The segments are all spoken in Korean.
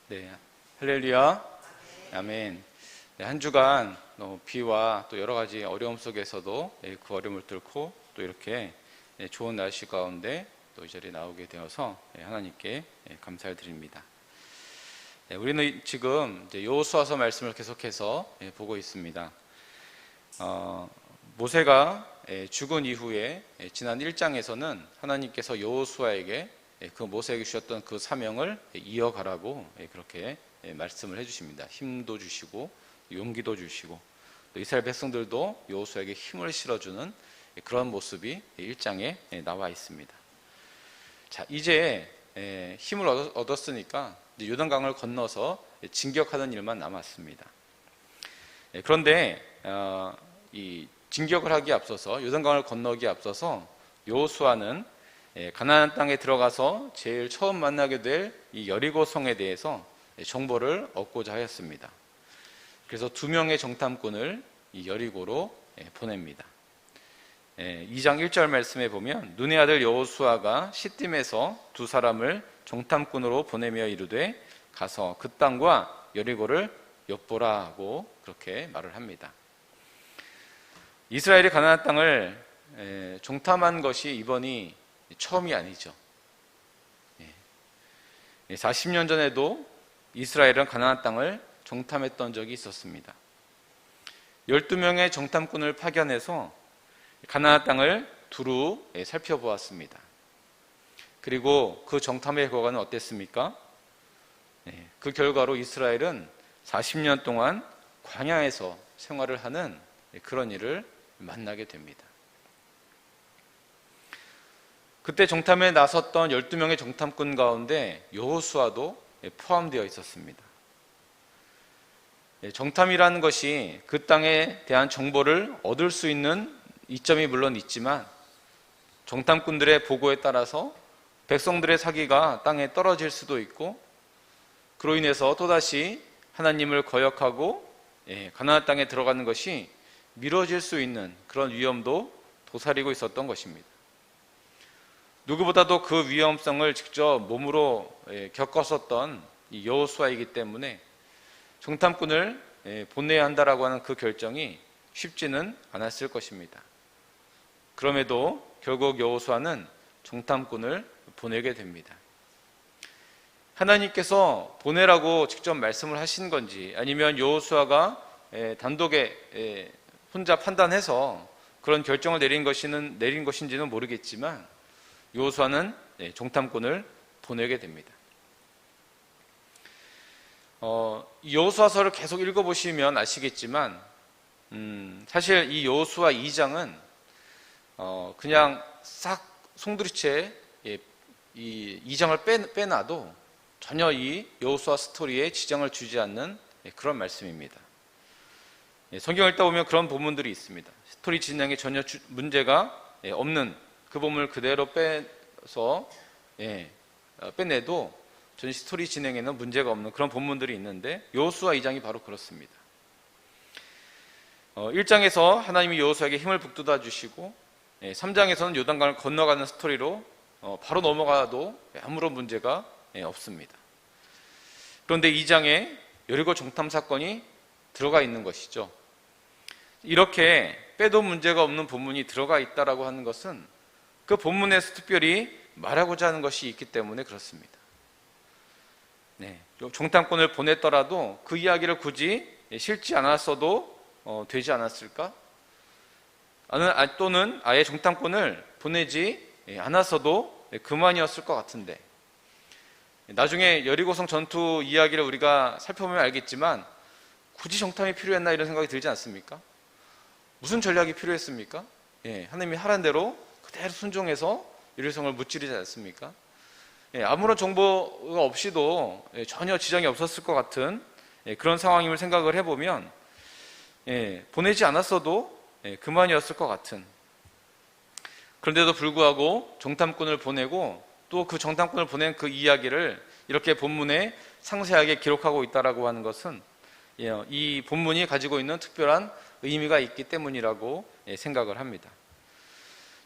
네, 할렐루야, 아멘. 네, 한 주간 비와 또 여러 가지 어려움 속에서도 그 어려움을 뚫고 또 이렇게 좋은 날씨 가운데 또 이 자리에 나오게 되어서 하나님께 감사를 드립니다. 우리는 지금 여호수아서 말씀을 계속해서 보고 있습니다. 모세가 죽은 이후에 지난 1장에서는 하나님께서 여호수아에게 그 모세에게 주셨던 그 사명을 이어가라고 그렇게 말씀을 해주십니다. 힘도 주시고 용기도 주시고 또 이스라엘 백성들도 여호수아에게 힘을 실어주는 그런 모습이 1장에 나와 있습니다. 자, 이제 힘을 얻었으니까 요단강을 건너서 진격하는 일만 남았습니다. 그런데 이 진격을 하기에 앞서서 요단강을 건너기에 앞서서 여호수아는 가나안 땅에 들어가서 제일 처음 만나게 될 이 여리고 성에 대해서 정보를 얻고자 하였습니다. 그래서 2명의 정탐꾼을 이 여리고로 보냅니다. 2장 1절 말씀에 보면 눈의 아들 여호수아가 시딤에서 2사람을 정탐꾼으로 보내며 이르되 가서 그 땅과 여리고를 엿보라 하고 그렇게 말을 합니다. 이스라엘이 가나안 땅을 정탐한 것이 이번이 처음이 아니죠. 40년 전에도 이스라엘은 가나안 땅을 정탐했던 적이 있었습니다. 12명의 정탐꾼을 파견해서 가나안 땅을 두루 살펴보았습니다. 그리고 그 정탐의 결과는 어땠습니까? 그 결과로 이스라엘은 40년 동안 광야에서 생활을 하는 그런 일을 만나게 됩니다. 그때 정탐에 나섰던 12명의 정탐꾼 가운데 여호수아도 포함되어 있었습니다. 정탐이라는 것이 그 땅에 대한 정보를 얻을 수 있는 이점이 물론 있지만 정탐꾼들의 보고에 따라서 백성들의 사기가 땅에 떨어질 수도 있고 그로 인해서 또다시 하나님을 거역하고 가나안 땅에 들어가는 것이 미뤄질 수 있는 그런 위험도 도사리고 있었던 것입니다. 누구보다도 그 위험성을 직접 몸으로 겪었었던 여호수아이기 때문에 정탐꾼을 보내야 한다라고 하는 그 결정이 쉽지는 않았을 것입니다. 그럼에도 결국 여호수아는 정탐꾼을 보내게 됩니다. 하나님께서 보내라고 직접 말씀을 하신 건지 아니면 여호수아가 단독에 혼자 판단해서 그런 결정을 내린 것인지는 모르겠지만 여호수아는 정탐꾼을 보내게 됩니다. 여호수아서를 계속 읽어보시면 아시겠지만 사실 이 여호수아 2장은 그냥 싹 송두리째 이 2장을 빼놔도 전혀 이 여호수아 스토리에 지장을 주지 않는 그런 말씀입니다. 성경을 읽다 보면 그런 본문들이 있습니다. 스토리 진행에 전혀 문제가 없는 그 본문을 그대로 빼내도 전 스토리 진행에는 문제가 없는 그런 본문들이 있는데 여호수아 2장이 바로 그렇습니다. 1장에서 하나님이 여호수아에게 힘을 북돋아 주시고 3장에서는 요단강을 건너가는 스토리로 바로 넘어가도 아무런 문제가 없습니다. 그런데 2장에 여리고 정탐 사건이 들어가 있는 것이죠. 이렇게 빼도 문제가 없는 본문이 들어가 있다라고 하는 것은 그 본문에서 특별히 말하고자 하는 것이 있기 때문에 그렇습니다. 정탐꾼을 보냈더라도 그 이야기를 굳이 실지 않았어도 되지 않았을까? 또는 아예 정탐꾼을 보내지 않았어도 그만이었을 것 같은데 나중에 여리고성 전투 이야기를 우리가 살펴보면 알겠지만 굳이 정탐이 필요했나 이런 생각이 들지 않습니까? 무슨 전략이 필요했습니까? 하나님이 하라는 대로 그대로 순종해서 여리고성을 무찌르지 않습니까? 아무런 정보가 없이도 전혀 지장이 없었을 것 같은 그런 상황임을 생각을 해보면 보내지 않았어도 그만이었을 것 같은 그런데도 불구하고 정탐꾼을 보내고 또 그 정탐꾼을 보낸 그 이야기를 이렇게 본문에 상세하게 기록하고 있다라고 하는 것은 이 본문이 가지고 있는 특별한 의미가 있기 때문이라고 생각을 합니다.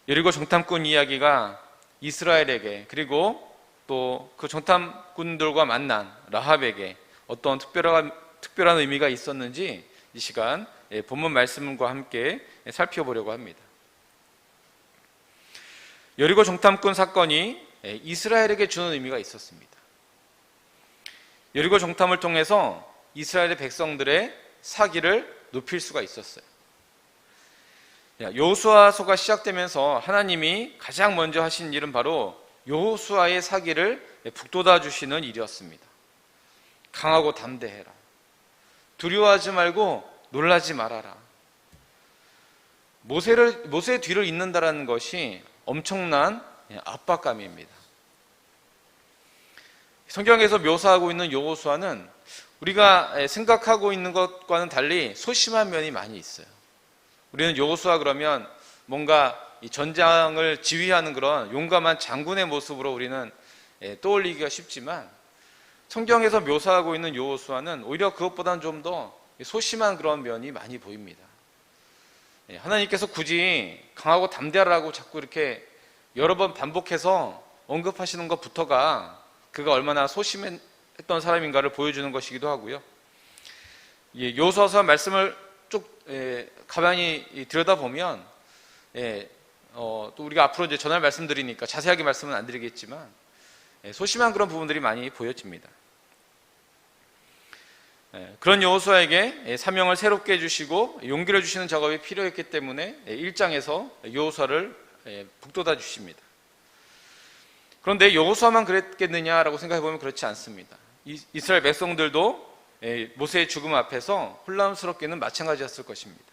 여리고 정탐꾼 이야기가 이스라엘에게 그리고 또 그 정탐꾼들과 만난 라합에게 어떤 특별한 의미가 있었는지 이 시간 본문 말씀과 함께 살펴보려고 합니다. 여리고 정탐꾼 사건이 이스라엘에게 주는 의미가 있었습니다. 여리고 정탐을 통해서 이스라엘의 백성들의 사기를 높일 수가 있었어요. 여호수아서가 시작되면서 하나님이 가장 먼저 하신 일은 바로 여호수아의 사기를 북돋아 주시는 일이었습니다. 강하고 담대해라. 두려워하지 말고 놀라지 말아라. 모세의 뒤를 잇는다라는 것이 엄청난 압박감입니다. 성경에서 묘사하고 있는 여호수아는 우리가 생각하고 있는 것과는 달리 소심한 면이 많이 있어요. 우리는 여호수아 그러면 뭔가 이 전장을 지휘하는 그런 용감한 장군의 모습으로 우리는 떠올리기가 쉽지만 성경에서 묘사하고 있는 여호수아는 오히려 그것보다는 좀 더 소심한 그런 면이 많이 보입니다. 하나님께서 굳이 강하고 담대하라고 자꾸 이렇게 여러 번 반복해서 언급하시는 것부터가 그가 얼마나 소심했던 사람인가를 보여주는 것이기도 하고요. 여호수아서 말씀을 쭉 가만히 들여다보면 또 우리가 앞으로 이제 전할 말씀드리니까 자세하게 말씀은 안 드리겠지만 소심한 그런 부분들이 많이 보여집니다. 그런 여호수아에게 사명을 새롭게 해주시고 용기를 주시는 작업이 필요했기 때문에 1장에서 여호수아를 북돋아 주십니다. 그런데 여호수아만 그랬겠느냐라고 생각해보면 그렇지 않습니다. 이스라엘 백성들도 모세의 죽음 앞에서 혼란스럽게는 마찬가지였을 것입니다.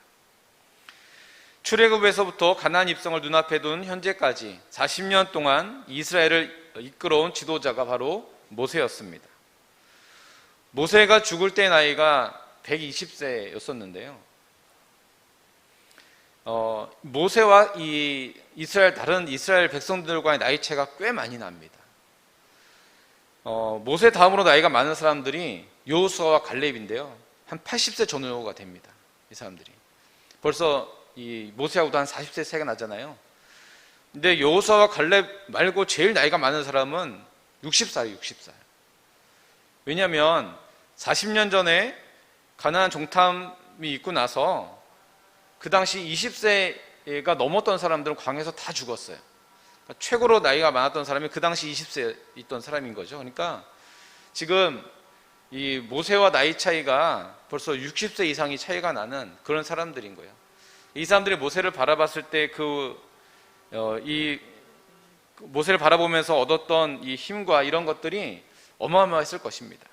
출애굽에서부터 가나안 입성을 눈앞에 둔 현재까지 40년 동안 이스라엘을 이끌어온 지도자가 바로 모세였습니다. 모세가 죽을 때 나이가 120세였었는데요. 모세와 다른 이스라엘 백성들과의 나이 차이가 꽤 많이 납니다. 모세 다음으로 나이가 많은 사람들이 여호수아와 갈렙인데요. 한 80세 전후가 됩니다. 이 사람들이. 벌써 이 모세하고도 한 40세 차이가 나잖아요. 근데 여호수아와 갈렙 말고 제일 나이가 많은 사람은 60살이에요. 60살. 왜냐하면 40년 전에 가나안 정탐이 있고 나서 그 당시 20세가 넘었던 사람들은 광야에서 다 죽었어요. 그러니까 최고로 나이가 많았던 사람이 그 당시 20세에 있던 사람인 거죠. 그러니까 지금 이 모세와 나이 차이가 벌써 60세 이상이 차이가 나는 그런 사람들인 거예요. 이 사람들이 모세를 바라봤을 때 이 모세를 바라보면서 얻었던 이 힘과 이런 것들이 어마어마했을 것입니다.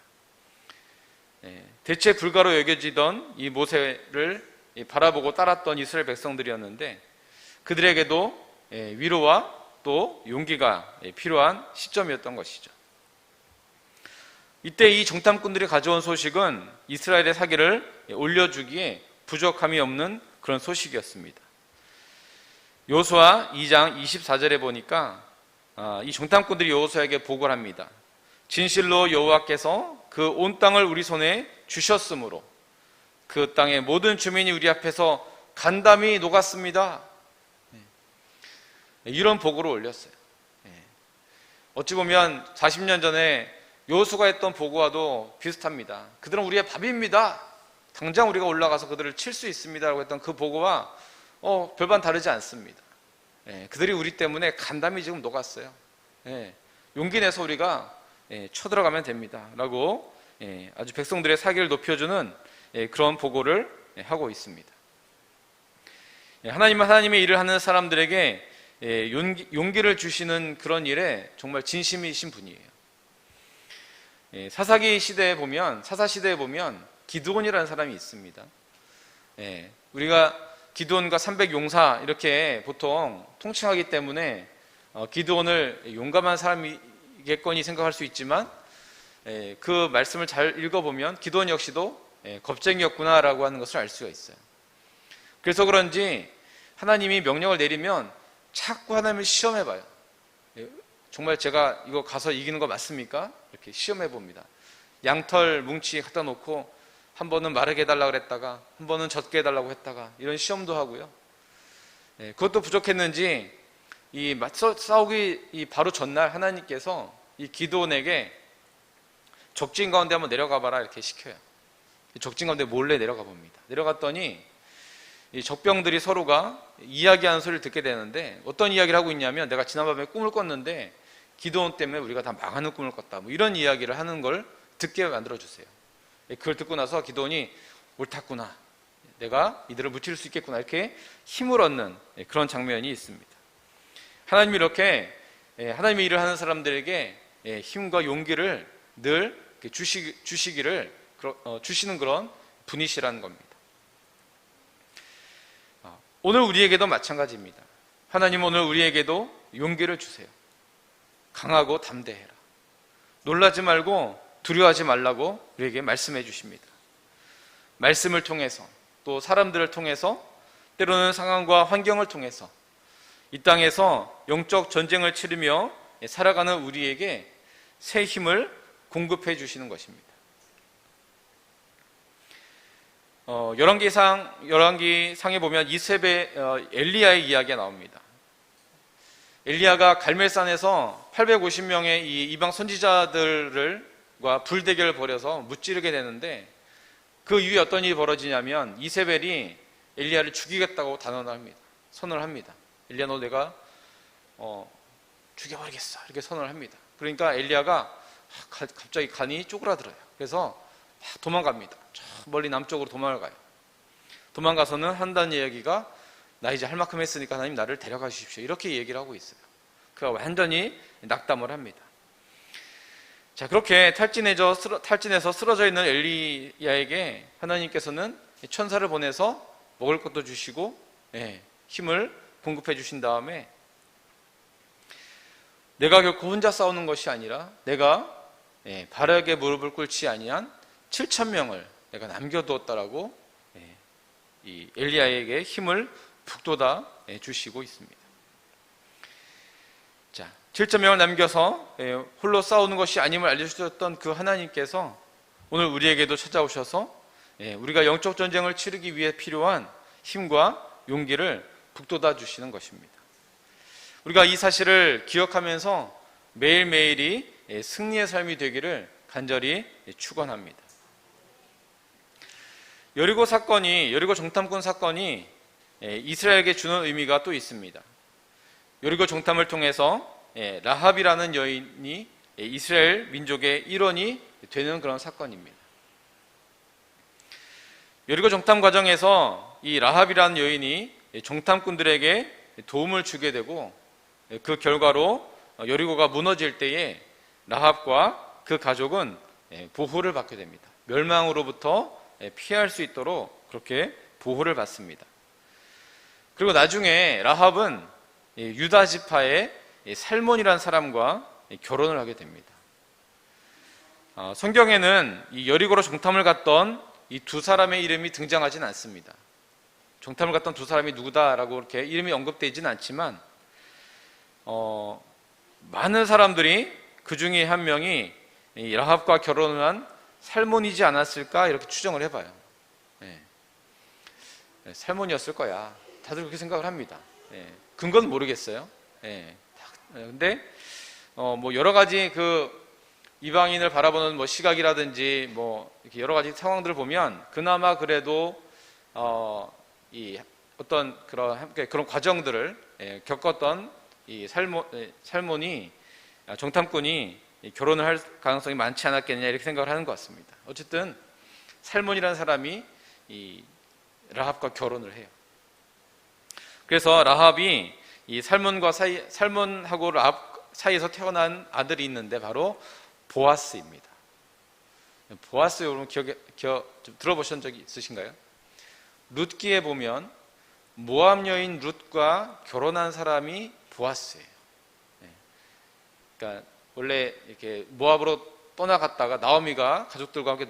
대체 불가로 여겨지던 이 모세를 바라보고 따랐던 이스라엘 백성들이었는데 그들에게도 위로와 또 용기가 필요한 시점이었던 것이죠. 이때 이 정탐꾼들이 가져온 소식은 이스라엘의 사기를 올려주기에 부족함이 없는 그런 소식이었습니다. 여호수아 2장 24절에 보니까 이 정탐꾼들이 여호수아에게 보고를 합니다. 진실로 여호와께서 그 온 땅을 우리 손에 주셨으므로 그 땅의 모든 주민이 우리 앞에서 간담이 녹았습니다. 이런 보고를 올렸어요. 어찌 보면 40년 전에 여호수아가 했던 보고와도 비슷합니다. 그들은 우리의 밥입니다. 당장 우리가 올라가서 그들을 칠 수 있습니다 라고 했던 그 보고와 별반 다르지 않습니다. 그들이 우리 때문에 간담이 지금 녹았어요. 용기 내서 우리가 쳐들어가면 됩니다 라고 아주 백성들의 사기를 높여주는 그런 보고를 하고 있습니다. 하나님은 하나님의 일을 하는 사람들에게 용기를 주시는 그런 일에 정말 진심이신 분이에요. 사사기 시대에 보면 기드온이라는 사람이 있습니다. 우리가 기드온과 300용사 이렇게 보통 통칭하기 때문에 기드온을 용감한 사람이겠거니 생각할 수 있지만 그 말씀을 잘 읽어보면 기드온 역시도 겁쟁이였구나라고 하는 것을 알 수가 있어요. 그래서 그런지 하나님이 명령을 내리면 자꾸 하나님을 시험해봐요. 정말 제가 이거 가서 이기는 거 맞습니까? 이렇게 시험해봅니다. 양털 뭉치 갖다 놓고 한 번은 마르게 해달라고 그랬다가 한 번은 젖게 해달라고 했다가 이런 시험도 하고요. 그것도 부족했는지 싸우기 바로 전날 하나님께서 이 기드온에게 적진 가운데 한번 내려가 봐라 이렇게 시켜요. 적진 가운데 몰래 내려가 봅니다. 내려갔더니 이 적병들이 서로가 이야기하는 소리를 듣게 되는데, 어떤 이야기를 하고 있냐면, 내가 지난밤에 꿈을 꿨는데 기드온 때문에 우리가 다 망하는 꿈을 꿨다, 뭐 이런 이야기를 하는 걸 듣게 만들어주세요. 그걸 듣고 나서 기드온이 옳았구나, 내가 이들을 무찌를 수 있겠구나, 이렇게 힘을 얻는 그런 장면이 있습니다. 하나님이 이렇게 하나님의 일을 하는 사람들에게 힘과 용기를 늘 주시기를 주시는 그런 분이시라는 겁니다. 오늘 우리에게도 마찬가지입니다. 하나님은 오늘 우리에게도 용기를 주세요. 강하고 담대해라, 놀라지 말고 두려워하지 말라고 우리에게 말씀해 주십니다. 말씀을 통해서, 또 사람들을 통해서, 때로는 상황과 환경을 통해서 이 땅에서 영적 전쟁을 치르며 살아가는 우리에게 새 힘을 공급해 주시는 것입니다. 열왕기상에 보면 이세벨 엘리야의 이야기가 나옵니다. 엘리야가 갈멜산에서 850명의 이 이방 선지자들과 불대결을 벌여서 무찌르게 되는데, 그 이후에 어떤 일이 벌어지냐면 이세벨이 엘리야를 죽이겠다고 선언을 합니다. 엘리야, 너 내가 죽여버리겠어, 이렇게 선언을 합니다. 그러니까 엘리야가 갑자기 간이 쪼그라들어요. 그래서 도망갑니다. 저 멀리 남쪽으로 도망가요. 도망가서는 한다는 이야기가, 나 이제 할 만큼 했으니까 하나님 나를 데려가 주십시오, 이렇게 얘기를 하고 있어요. 그가 완전히 낙담을 합니다. 자, 그렇게 탈진해서 쓰러져 있는 엘리야에게 하나님께서는 천사를 보내서 먹을 것도 주시고 힘을 공급해 주신 다음에, 내가 결코 혼자 싸우는 것이 아니라 내가 바르게 무릎을 꿇지 아니한 7,000명을 내가 남겨두었다라고 이 엘리야에게 힘을 북돋아 주시고 있습니다. 자, 7,000명을 남겨서 홀로 싸우는 것이 아님을 알려주셨던 그 하나님께서 오늘 우리에게도 찾아오셔서 우리가 영적 전쟁을 치르기 위해 필요한 힘과 용기를 북돋아 주시는 것입니다. 우리가 이 사실을 기억하면서 매일매일이 승리의 삶이 되기를 간절히 축원합니다. 여리고 정탐꾼 사건이 이스라엘에게 주는 의미가 또 있습니다. 여리고 정탐을 통해서 라합이라는 여인이 이스라엘 민족의 일원이 되는 그런 사건입니다. 여리고 정탐 과정에서 이 라합이라는 여인이 정탐꾼들에게 도움을 주게 되고, 그 결과로 여리고가 무너질 때에 라합과 그 가족은 보호를 받게 됩니다. 멸망으로부터 피할 수 있도록 그렇게 보호를 받습니다. 그리고 나중에 라합은 유다 지파의 살몬이라는 사람과 결혼을 하게 됩니다. 성경에는 이 여리고로 정탐을 갔던 이 두 사람의 이름이 등장하진 않습니다. 정탐을 갔던 두 사람이 누구다라고 이렇게 이름이 언급되지는 않지만, 많은 사람들이 그 중에 한 명이 이 라합과 결혼을 한 살몬이지 않았을까 이렇게 추정을 해봐요. 살몬이었을 거야, 다들 그렇게 생각을 합니다. 근거는 모르겠어요. 근데 뭐 여러 가지 그 이방인을 바라보는 뭐 시각이라든지 뭐 이렇게 여러 가지 상황들을 보면, 그나마 그래도 이 어떤 그런 과정들을 겪었던 이 살몬이 정탐꾼이 결혼을 할 가능성이 많지 않았겠느냐 이렇게 생각을 하는 것 같습니다. 어쨌든 살몬이라는 사람이 이 라합과 결혼을 해요. 그래서 라합이 이 살몬하고 라합 사이에서 태어난 아들이 있는데 바로 보아스입니다. 보아스 여러분 좀 들어보신 적이 있으신가요? 룻기에 보면 모압 여인 룻과 결혼한 사람이 보아스예요. 그러니까 원래 이렇게 모압으로 떠나갔다가, 나오미가 가족들과 함께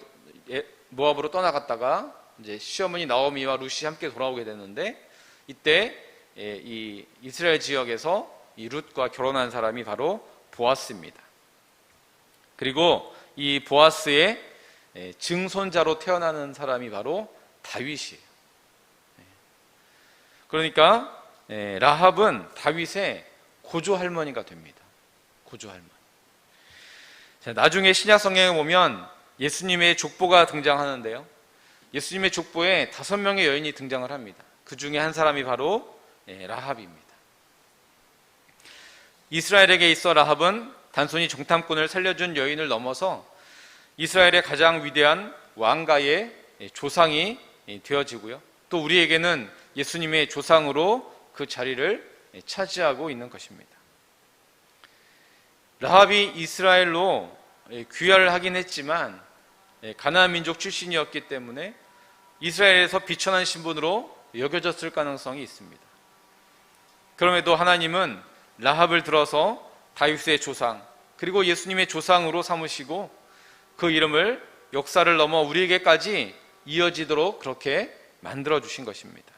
모압으로 떠나갔다가 이제 시어머니 나오미와 룻이 함께 돌아오게 됐는데, 이때 이 이스라엘 지역에서 이 룻과 결혼한 사람이 바로 보아스입니다. 그리고 이 보아스의 증손자로 태어나는 사람이 바로 다윗이에요. 그러니까 라합은 다윗의 고조 할머니가 됩니다. 고조 할머니. 자, 나중에 신약 성경에 보면 예수님의 족보가 등장하는데요. 예수님의 족보에 5명의 여인이 등장을 합니다. 그 중에 한 사람이 바로 라합입니다. 이스라엘에게 있어 라합은 단순히 정탐꾼을 살려준 여인을 넘어서 이스라엘의 가장 위대한 왕가의 조상이 되어지고요. 또 우리에게는 예수님의 조상으로 그 자리를 차지하고 있는 것입니다. 라합이 이스라엘로 귀화를 하긴 했지만 가나안 민족 출신이었기 때문에 이스라엘에서 비천한 신분으로 여겨졌을 가능성이 있습니다. 그럼에도 하나님은 라합을 들어서 다윗의 조상 그리고 예수님의 조상으로 삼으시고 그 이름을 역사를 넘어 우리에게까지 이어지도록 그렇게 만들어 주신 것입니다.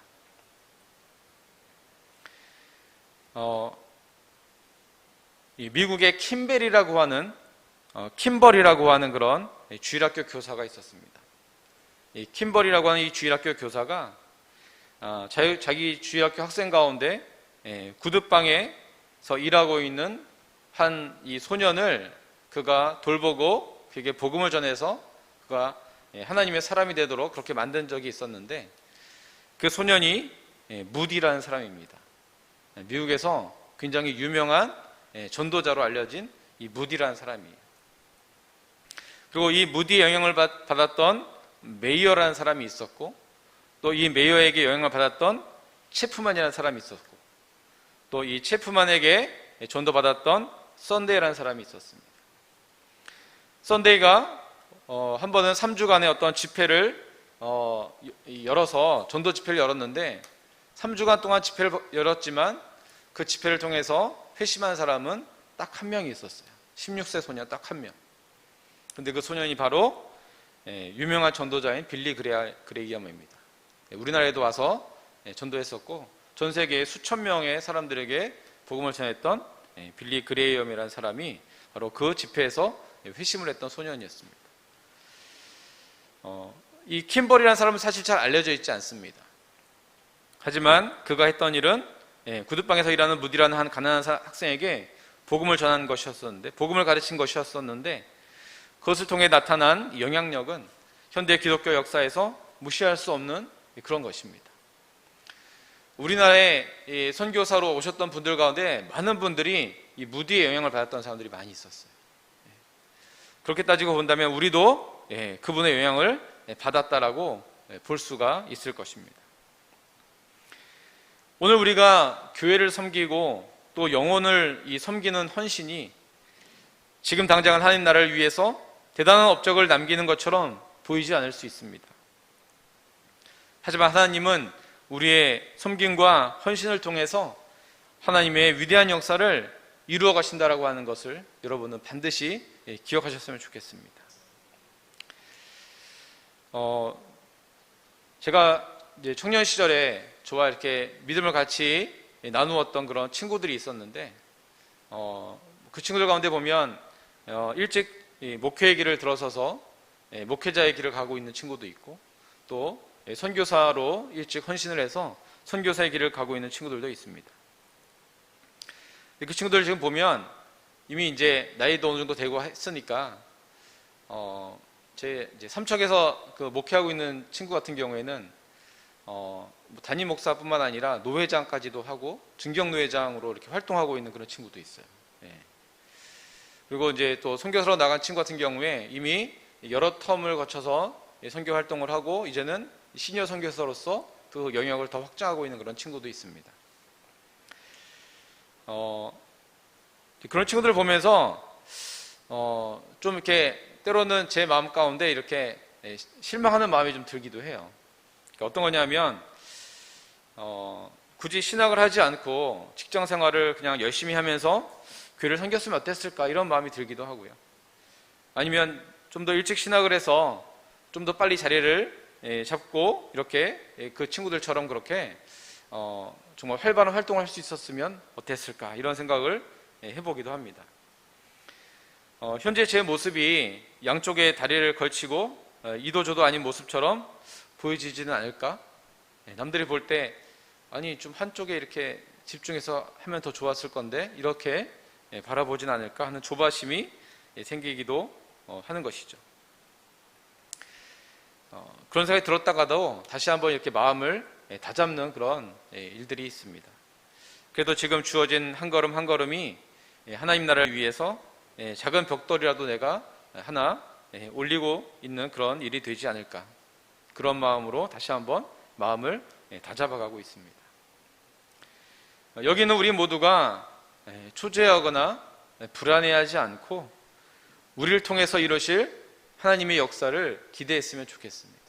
이 미국의 킴버리라고 하는 그런 주일학교 교사가 있었습니다. 이 킴버리라고 하는 이 주일학교 교사가 자기 주일학교 학생 가운데 구두방에서 일하고 있는 한 이 소년을 그가 돌보고 그에게 복음을 전해서 그가 하나님의 사람이 되도록 그렇게 만든 적이 있었는데 그 소년이 무디라는 사람입니다. 미국에서 굉장히 유명한 전도자로 알려진 이 무디라는 사람이에요. 그리고 이 무디의 영향을 받았던 메이어라는 사람이 있었고 또 이 메이어에게 영향을 받았던 체프만이라는 사람이 있었고 또 이 체프만에게 전도받았던 썬데이라는 사람이 있었습니다. 썬데이가 한 번은 3주간의 어떤 집회를 열어서 전도 집회를 열었는데 3주간 동안 집회를 열었지만 그 집회를 통해서 회심한 사람은 딱 한 명이 있었어요. 16세 소년 딱 한 명. 근데 그 소년이 바로 유명한 전도자인 빌리 그레이엄입니다. 우리나라에도 와서 전도했었고 전 세계의 수천 명의 사람들에게 복음을 전했던 빌리 그레이엄이라는 사람이 바로 그 집회에서 회심을 했던 소년이었습니다. 이 킴버리라는 사람은 사실 잘 알려져 있지 않습니다. 하지만 그가 했던 일은 구두방에서 일하는 무디라는 한 가난한 학생에게 복음을 전한 것이었었는데 복음을 가르친 것이었었는데 그것을 통해 나타난 영향력은 현대 기독교 역사에서 무시할 수 없는 그런 것입니다. 우리나라에 선교사로 오셨던 분들 가운데 많은 분들이 이 무디의 영향을 받았던 사람들이 많이 있었어요. 그렇게 따지고 본다면 우리도 그분의 영향을 받았다라고 볼 수가 있을 것입니다. 오늘 우리가 교회를 섬기고 또 영혼을 섬기는 헌신이 지금 당장은 하나님 나라를 위해서 대단한 업적을 남기는 것처럼 보이지 않을 수 있습니다. 하지만 하나님은 우리의 섬김과 헌신을 통해서 하나님의 위대한 역사를 이루어 가신다라고 하는 것을 여러분은 반드시 기억하셨으면 좋겠습니다. 제가 이제 청년 시절에 저와 이렇게 믿음을 같이 나누었던 그런 친구들이 있었는데 그 친구들 가운데 보면 일찍 목회의 길을 들어서서 목회자의 길을 가고 있는 친구도 있고 또 선교사로 일찍 헌신을 해서 선교사의 길을 가고 있는 친구들도 있습니다. 그 친구들 지금 보면 이미 이제 나이도 어느 정도 되고 했으니까 제 이제 삼척에서 그 목회하고 있는 친구 같은 경우에는 담임 목사뿐만 아니라 노회장까지도 하고 증경노회장으로 이렇게 활동하고 있는 그런 친구도 있어요. 그리고 이제 또 선교사로 나간 친구 같은 경우에 이미 여러 텀을 거쳐서 선교 활동을 하고 이제는 시니어 선교사로서 그 영역을 더 확장하고 있는 그런 친구도 있습니다. 그런 친구들을 보면서 좀 이렇게 때로는 제 마음 가운데 이렇게 실망하는 마음이 좀 들기도 해요. 그러니까 어떤 거냐면 굳이 신학을 하지 않고 직장 생활을 그냥 열심히 하면서 교회를 섬겼으면 어땠을까 이런 마음이 들기도 하고요. 아니면 좀 더 일찍 신학을 해서 좀 더 빨리 자리를 잡고 이렇게 그 친구들처럼 그렇게 정말 활발한 활동을 할 수 있었으면 어땠을까 이런 생각을 해보기도 합니다. 현재 제 모습이 양쪽에 다리를 걸치고 이도저도 아닌 모습처럼 보여지지는 않을까? 남들이 볼 때 아니 좀 한쪽에 이렇게 집중해서 하면 더 좋았을 건데 이렇게 바라보진 않을까 하는 조바심이 생기기도 하는 것이죠. 그런 생각이 들었다가도 다시 한번 이렇게 마음을 다잡는 그런 일들이 있습니다. 그래도 지금 주어진 한 걸음 한 걸음이 하나님 나라를 위해서 작은 벽돌이라도 내가 하나 올리고 있는 그런 일이 되지 않을까, 그런 마음으로 다시 한번 마음을 다잡아가고 있습니다. 여기는 우리 모두가 초조해하거나 불안해하지 않고 우리를 통해서 이루실 하나님의 역사를 기대했으면 좋겠습니다.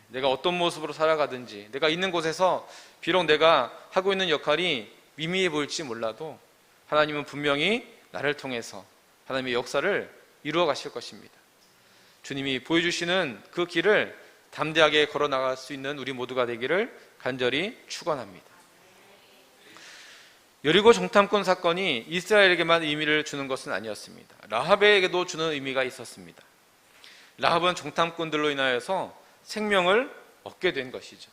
내가 어떤 모습으로 살아가든지, 내가 있는 곳에서 비록 내가 하고 있는 역할이 미미해 보일지 몰라도 하나님은 분명히 나를 통해서 하나님의 역사를 이루어 가실 것입니다. 주님이 보여주시는 그 길을 담대하게 걸어 나갈 수 있는 우리 모두가 되기를 간절히 축원합니다. 여리고 정탐꾼 사건이 이스라엘에게만 의미를 주는 것은 아니었습니다. 라합에게도 주는 의미가 있었습니다. 라합은 정탐꾼들로 인하여서 생명을 얻게 된 것이죠.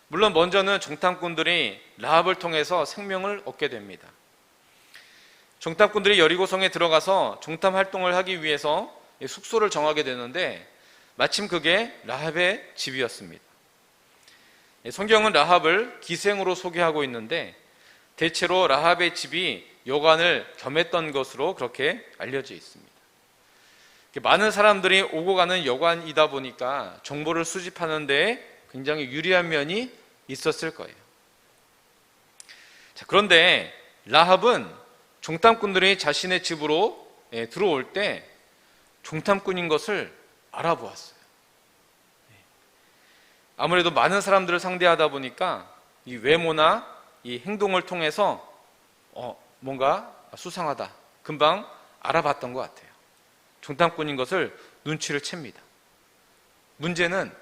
물론 먼저는 정탐꾼들이 라합을 통해서 생명을 얻게 됩니다. 정탐꾼들이 여리고성에 들어가서 정탐 활동을 하기 위해서 숙소를 정하게 되는데 마침 그게 라합의 집이었습니다. 성경은 라합을 기생으로 소개하고 있는데 대체로 라합의 집이 여관을 겸했던 것으로 그렇게 알려져 있습니다. 많은 사람들이 오고 가는 여관이다 보니까 정보를 수집하는 데 굉장히 유리한 면이 있었을 거예요. 자, 그런데 라합은 정탐꾼들이 자신의 집으로 들어올 때 정탐꾼인 것을 알아보았어요. 아무래도 많은 사람들을 상대하다 보니까 이 외모나 이 행동을 통해서 뭔가 수상하다, 금방 알아봤던 것 같아요. 정탐꾼인 것을 눈치를 챕니다. 문제는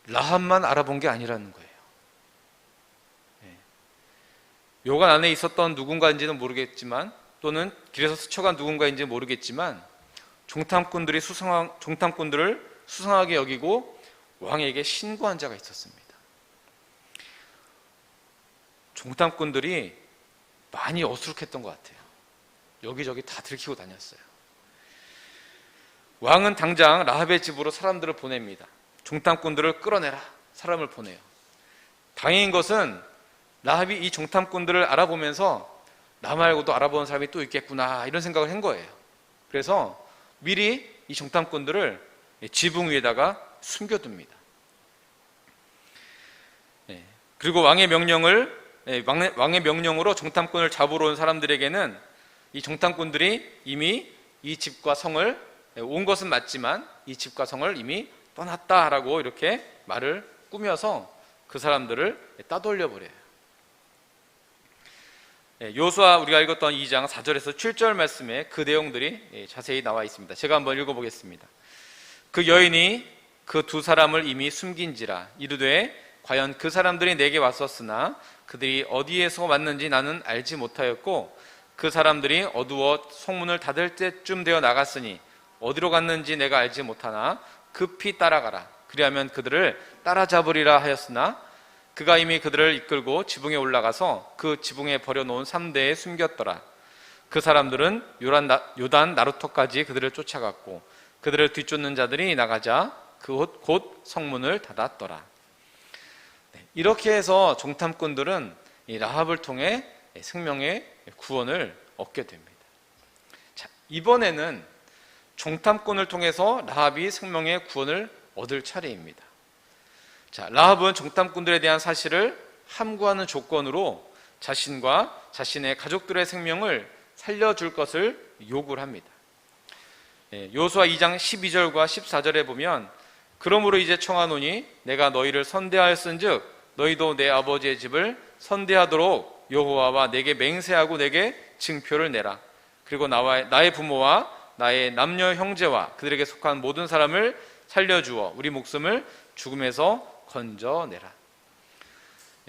라합만 알아본 게 아니라는 거예요. 여관 안에 있었던 누군가인지는 모르겠지만, 또는 길에서 스쳐간 누군가인지는 모르겠지만 정탐꾼들을 수상하게 여기고 왕에게 신고한 자가 있었습니다. 정탐꾼들이 많이 어수룩했던 것 같아요. 여기저기 다 들키고 다녔어요. 왕은 당장 라합의 집으로 사람들을 보냅니다. 정탐꾼들을 끌어내라, 사람을 보내요. 다행인 것은 라합이 이 정탐꾼들을 알아보면서 나 말고도 알아보는 사람이 또 있겠구나, 이런 생각을 한 거예요. 그래서 미리 이 정탐꾼들을 지붕 위에다가 숨겨둡니다. 그리고 왕의 명령으로 정탐꾼을 잡으러 온 사람들에게는 이 정탐꾼들이 이미 이 집과 성을 온 것은 맞지만 이 집과 성을 이미 떠났다라고 이렇게 말을 꾸며서 그 사람들을 따돌려 버려요. 여호수아 우리가 읽었던 2장 4절에서 7절 말씀에 그 내용들이 자세히 나와 있습니다. 제가 한번 읽어보겠습니다. 그 여인이 그 두 사람을 이미 숨긴지라 이르되 과연 그 사람들이 내게 왔었으나 그들이 어디에서 왔는지 나는 알지 못하였고 그 사람들이 어두워 성문을 닫을 때쯤 되어 나갔으니 어디로 갔는지 내가 알지 못하나 급히 따라가라. 그리하면 그들을 따라잡으리라 하였으나 그가 이미 그들을 이끌고 지붕에 올라가서 그 지붕에 버려놓은 삼대에 숨겼더라. 그 사람들은 요단 나루터까지 그들을 쫓아갔고 그들을 뒤쫓는 자들이 나가자 곧 성문을 닫았더라. 이렇게 해서 정탐꾼들은 이 라합을 통해 생명의 구원을 얻게 됩니다. 자, 이번에는 정탐꾼을 통해서 라합이 생명의 구원을 얻을 차례입니다. 자, 라합은 정탐꾼들에 대한 사실을 함구하는 조건으로 자신과 자신의 가족들의 생명을 살려줄 것을 요구를 합니다. 여호수아 2장 12절과 14절에 보면 그러므로 이제 청하노니 내가 너희를 선대하였은즉 너희도 내 아버지의 집을 선대하도록 여호와와 내게 맹세하고 내게 증표를 내라. 그리고 나의 부모와 나의 남녀 형제와 그들에게 속한 모든 사람을 살려주어 우리 목숨을 죽음에서 건져내라.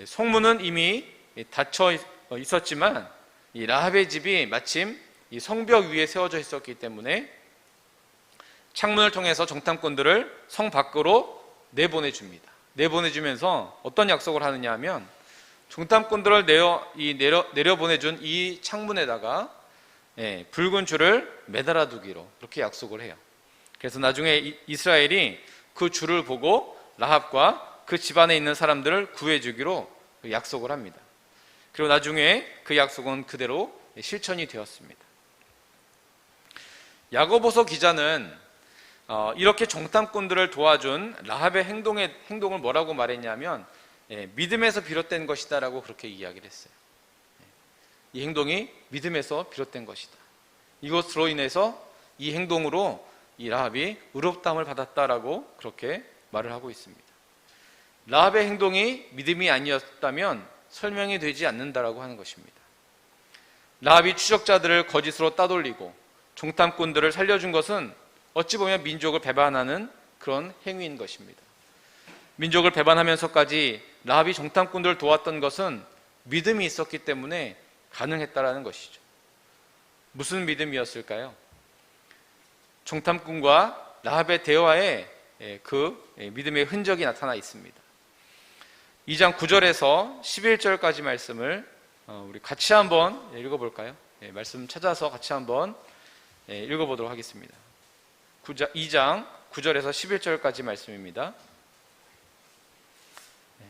성문은 이미 닫혀 있었지만 이 라합의 집이 마침 이 성벽 위에 세워져 있었기 때문에 창문을 통해서 정탐꾼들을 성 밖으로 내보내줍니다. 내보내주면서 어떤 약속을 하느냐 하면 정탐꾼들을 내려보내준 이 창문에다가 붉은 줄을 매달아 두기로 그렇게 약속을 해요. 그래서 나중에 이스라엘이 그 줄을 보고 라합과 그 집안에 있는 사람들을 구해주기로 약속을 합니다. 그리고 나중에 그 약속은 그대로 실천이 되었습니다. 야고보서 기자는 이렇게 정탐꾼들을 도와준 라합의 행동을 뭐라고 말했냐면 믿음에서 비롯된 것이다 라고 그렇게 이야기를 했어요. 이 행동이 믿음에서 비롯된 것이다. 이것으로 인해서 이 행동으로 이 라합이 의롭다함을 받았다라고 그렇게 말을 하고 있습니다. 라합의 행동이 믿음이 아니었다면 설명이 되지 않는다라고 하는 것입니다. 라합이 추적자들을 거짓으로 따돌리고 정탐꾼들을 살려준 것은 어찌 보면 민족을 배반하는 그런 행위인 것입니다. 민족을 배반하면서까지 라합이 정탐꾼들을 도왔던 것은 믿음이 있었기 때문에 가능했다라는 것이죠. 무슨 믿음이었을까요? 정탐꾼과 라합의 대화에 그 믿음의 흔적이 나타나 있습니다. 2장 9절에서 11절까지 말씀을 우리 같이 한번 읽어볼까요? 말씀 찾아서 같이 한번 읽어보도록 하겠습니다. 2장 9절에서 11절까지 말씀입니다.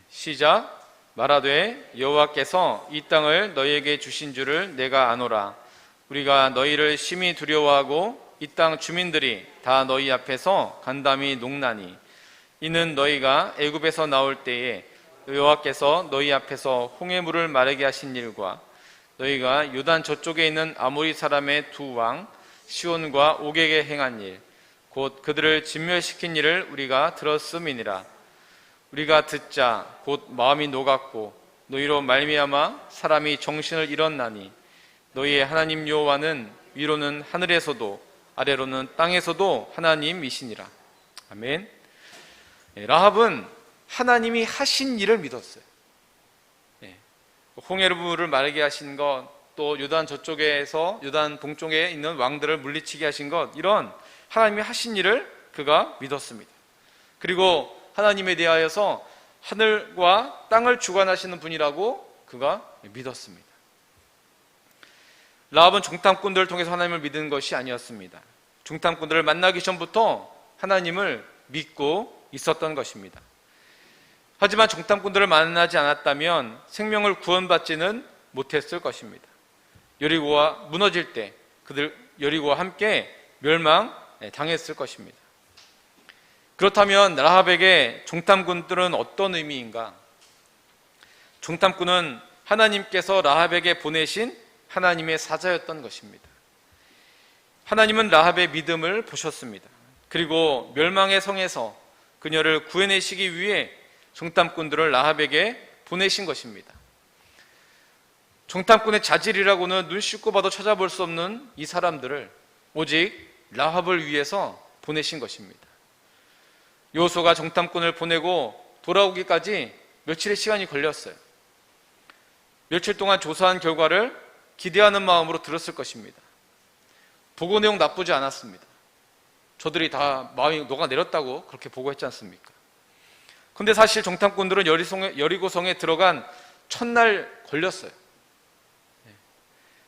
시작. 말하되 여호와께서 이 땅을 너희에게 주신 줄을 내가 아노라. 우리가 너희를 심히 두려워하고 이 땅 주민들이 다 너희 앞에서 간담이 녹나니 이는 너희가 애굽에서 나올 때에 여호와께서 너희 앞에서 홍해물을 마르게 하신 일과 너희가 요단 저쪽에 있는 아모리 사람의 두 왕 시온과 옥에게 행한 일 곧 그들을 진멸시킨 일을 우리가 들었음이니라. 우리가 듣자 곧 마음이 녹았고 너희로 말미암아 사람이 정신을 잃었나니 너희의 하나님 여호와는 위로는 하늘에서도 아래로는 땅에서도 하나님이시니라. 아멘. 라합은 하나님이 하신 일을 믿었어요. 홍해물을 마르게 하신 것, 또 요단 저쪽에서 요단 동쪽에 있는 왕들을 물리치게 하신 것, 이런 하나님이 하신 일을 그가 믿었습니다. 그리고 하나님에 대하여서 하늘과 땅을 주관하시는 분이라고 그가 믿었습니다. 라합은 정탐꾼들을 통해서 하나님을 믿는 것이 아니었습니다. 정탐꾼들을 만나기 전부터 하나님을 믿고 있었던 것입니다. 하지만 정탐꾼들을 만나지 않았다면 생명을 구원받지는 못했을 것입니다. 여리고가 무너질 때 그들 여리고와 함께 멸망당했을 것입니다. 그렇다면 라합에게 정탐꾼들은 어떤 의미인가? 정탐꾼은 하나님께서 라합에게 보내신 하나님의 사자였던 것입니다. 하나님은 라합의 믿음을 보셨습니다. 그리고 멸망의 성에서 그녀를 구해내시기 위해 정탐꾼들을 라합에게 보내신 것입니다. 정탐꾼의 자질이라고는 눈 씻고 봐도 찾아볼 수 없는 이 사람들을 오직 라합을 위해서 보내신 것입니다. 여호수아가 정탐꾼을 보내고 돌아오기까지 며칠의 시간이 걸렸어요. 며칠 동안 조사한 결과를 기대하는 마음으로 들었을 것입니다. 보고 내용 나쁘지 않았습니다. 저들이 다 마음이 녹아내렸다고 그렇게 보고했지 않습니까? 근데 사실 정탐꾼들은 여리고성에 들어간 첫날 걸렸어요.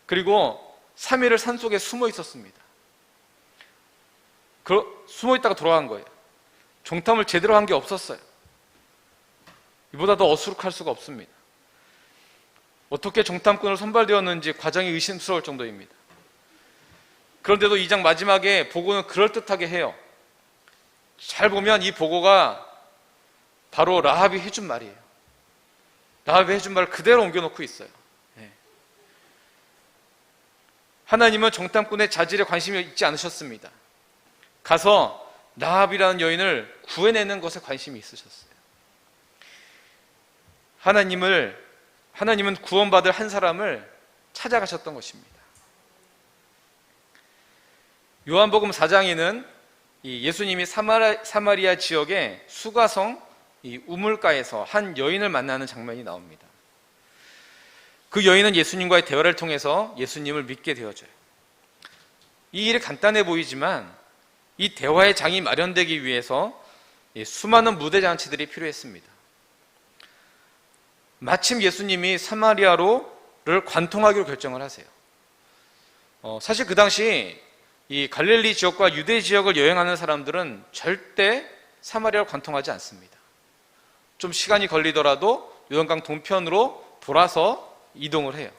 그리고 3일을 산속에 숨어 있었습니다. 숨어 있다가 돌아간 거예요. 정탐을 제대로 한 게 없었어요. 이보다 더 어수룩할 수가 없습니다. 어떻게 정탐꾼을 선발되었는지 과정이 의심스러울 정도입니다. 그런데도 2장 마지막에 보고는 그럴듯하게 해요. 잘 보면 이 보고가 바로 라합이 해준 말이에요. 라합이 해준 말을 그대로 옮겨놓고 있어요. 하나님은 정탐꾼의 자질에 관심이 있지 않으셨습니다. 가서 라합이라는 여인을 구해내는 것에 관심이 있으셨어요. 하나님은 구원받을 한 사람을 찾아가셨던 것입니다. 요한복음 4장에는 예수님이 사마리아 지역의 수가성 우물가에서 한 여인을 만나는 장면이 나옵니다. 그 여인은 예수님과의 대화를 통해서 예수님을 믿게 되어져요. 이 일이 간단해 보이지만 이 대화의 장이 마련되기 위해서 수많은 무대 장치들이 필요했습니다. 마침 예수님이 사마리아로를 관통하기로 결정을 하세요. 사실 그 당시 이 갈릴리 지역과 유대 지역을 여행하는 사람들은 절대 사마리아를 관통하지 않습니다. 좀 시간이 걸리더라도 요단강 동편으로 돌아서 이동을 해요.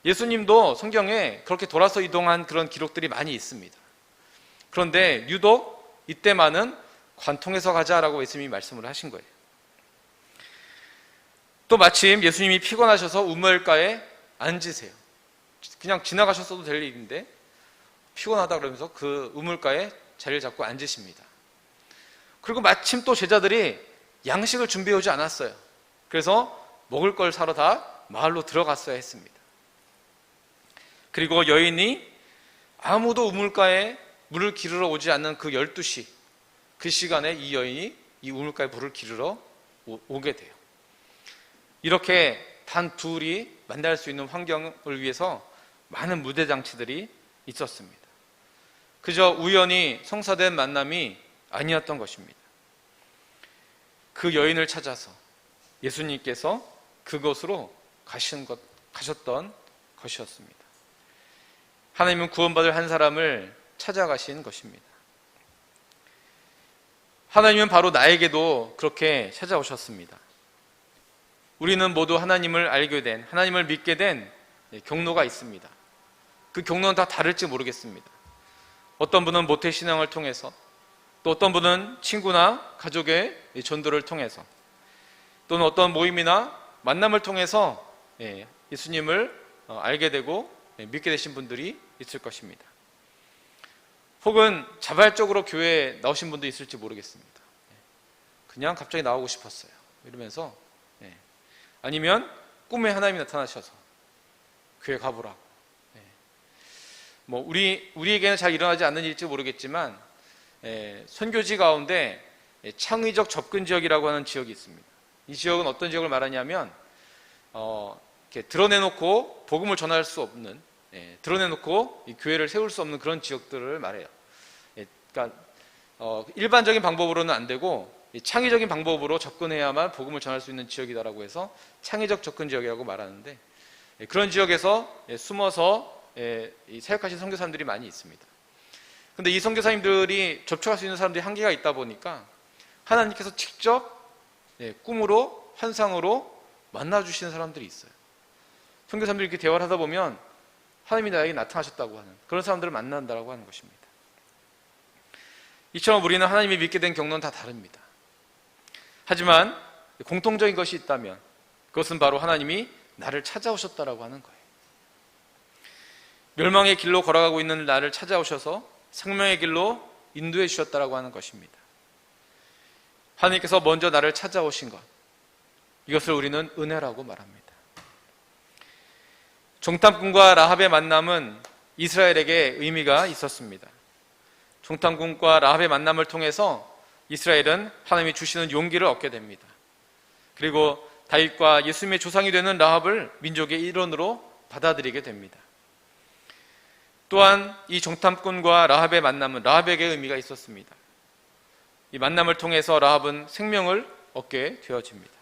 예수님도 성경에 그렇게 돌아서 이동한 그런 기록들이 많이 있습니다. 그런데 유독 이때만은 관통해서 가자라고 예수님이 말씀을 하신 거예요. 또 마침 예수님이 피곤하셔서 우물가에 앉으세요. 그냥 지나가셨어도 될 일인데 피곤하다 그러면서 그 우물가에 자리를 잡고 앉으십니다. 그리고 마침 또 제자들이 양식을 준비해 오지 않았어요. 그래서 먹을 걸 사러 다 마을로 들어갔어야 했습니다. 그리고 여인이 아무도 우물가에 물을 기르러 오지 않는 그 12시, 그 시간에 이 여인이 이 우물가에 물을 기르러 오게 돼요. 이렇게 단 둘이 만날 수 있는 환경을 위해서 많은 무대 장치들이 있었습니다. 그저 우연히 성사된 만남이 아니었던 것입니다. 그 여인을 찾아서 예수님께서 그곳으로 가셨던 것이었습니다. 하나님은 구원받을 한 사람을 찾아가신 것입니다. 하나님은 바로 나에게도 그렇게 찾아오셨습니다. 우리는 모두 하나님을 알게 된, 하나님을 믿게 된 경로가 있습니다. 그 경로는 다 다를지 모르겠습니다. 어떤 분은 모태신앙을 통해서, 또 어떤 분은 친구나 가족의 전도를 통해서, 또는 어떤 모임이나 만남을 통해서 예수님을 알게 되고 믿게 되신 분들이 있을 것입니다. 혹은 자발적으로 교회에 나오신 분도 있을지 모르겠습니다. 그냥 갑자기 나오고 싶었어요 이러면서, 아니면 꿈에 하나님이 나타나셔서 교회 가보라고. 우리에게는 잘 일어나지 않는 일일지 모르겠지만 선교지 가운데 창의적 접근 지역이라고 하는 지역이 있습니다. 이 지역은 어떤 지역을 말하냐면 이렇게 드러내놓고 복음을 전할 수 없는, 드러내놓고 이 교회를 세울 수 없는 그런 지역들을 말해요. 그러니까 일반적인 방법으로는 안 되고 창의적인 방법으로 접근해야만 복음을 전할 수 있는 지역이다라고 해서 창의적 접근 지역이라고 말하는데, 그런 지역에서 숨어서 사역하신 선교사님들이 많이 있습니다. 그런데 이 선교사님들이 접촉할 수 있는 사람들이 한계가 있다 보니까 하나님께서 직접 꿈으로, 환상으로 만나주시는 사람들이 있어요. 선교사님들이 이렇게 대화를 하다 보면 하나님이 나에게 나타나셨다고 하는 그런 사람들을 만난다고 하는 것입니다. 이처럼 우리는 하나님이 믿게 된 경로는 다 다릅니다. 하지만 공통적인 것이 있다면 그것은 바로 하나님이 나를 찾아오셨다라고 하는 거예요. 멸망의 길로 걸어가고 있는 나를 찾아오셔서 생명의 길로 인도해 주셨다라고 하는 것입니다. 하나님께서 먼저 나를 찾아오신 것, 이것을 우리는 은혜라고 말합니다. 종탐꾼과 라합의 만남은 이스라엘에게 의미가 있었습니다. 종탐꾼과 라합의 만남을 통해서 이스라엘은 하나님이 주시는 용기를 얻게 됩니다. 그리고 다윗과 예수님의 조상이 되는 라합을 민족의 일원으로 받아들이게 됩니다. 또한 이 종탐꾼과 라합의 만남은 라합에게 의미가 있었습니다. 이 만남을 통해서 라합은 생명을 얻게 되어집니다.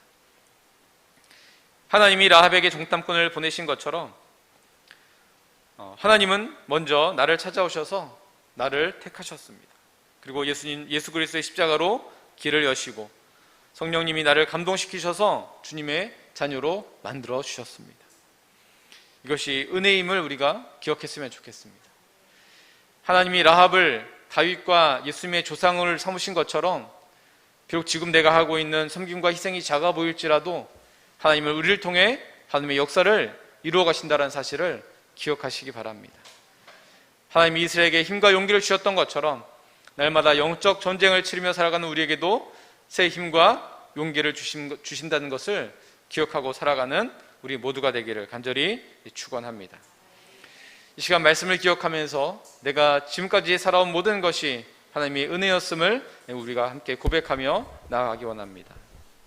하나님이 라합에게 종탐꾼을 보내신 것처럼 하나님은 먼저 나를 찾아오셔서 나를 택하셨습니다. 그리고 예수 그리스도의 십자가로 길을 여시고 성령님이 나를 감동시키셔서 주님의 자녀로 만들어 주셨습니다. 이것이 은혜임을 우리가 기억했으면 좋겠습니다. 하나님이 라합을 다윗과 예수님의 조상을 삼으신 것처럼 비록 지금 내가 하고 있는 섬김과 희생이 작아 보일지라도 하나님은 우리를 통해 하나님의 역사를 이루어 가신다는 사실을 기억하시기 바랍니다. 하나님이 이스라엘에게 힘과 용기를 주셨던 것처럼 날마다 영적 전쟁을 치르며 살아가는 우리에게도 새 힘과 용기를 주신다는 것을 기억하고 살아가는 우리 모두가 되기를 간절히 축원합니다. 이 시간 말씀을 기억하면서 내가 지금까지 살아온 모든 것이 하나님의 은혜였음을 우리가 함께 고백하며 나아가기 원합니다.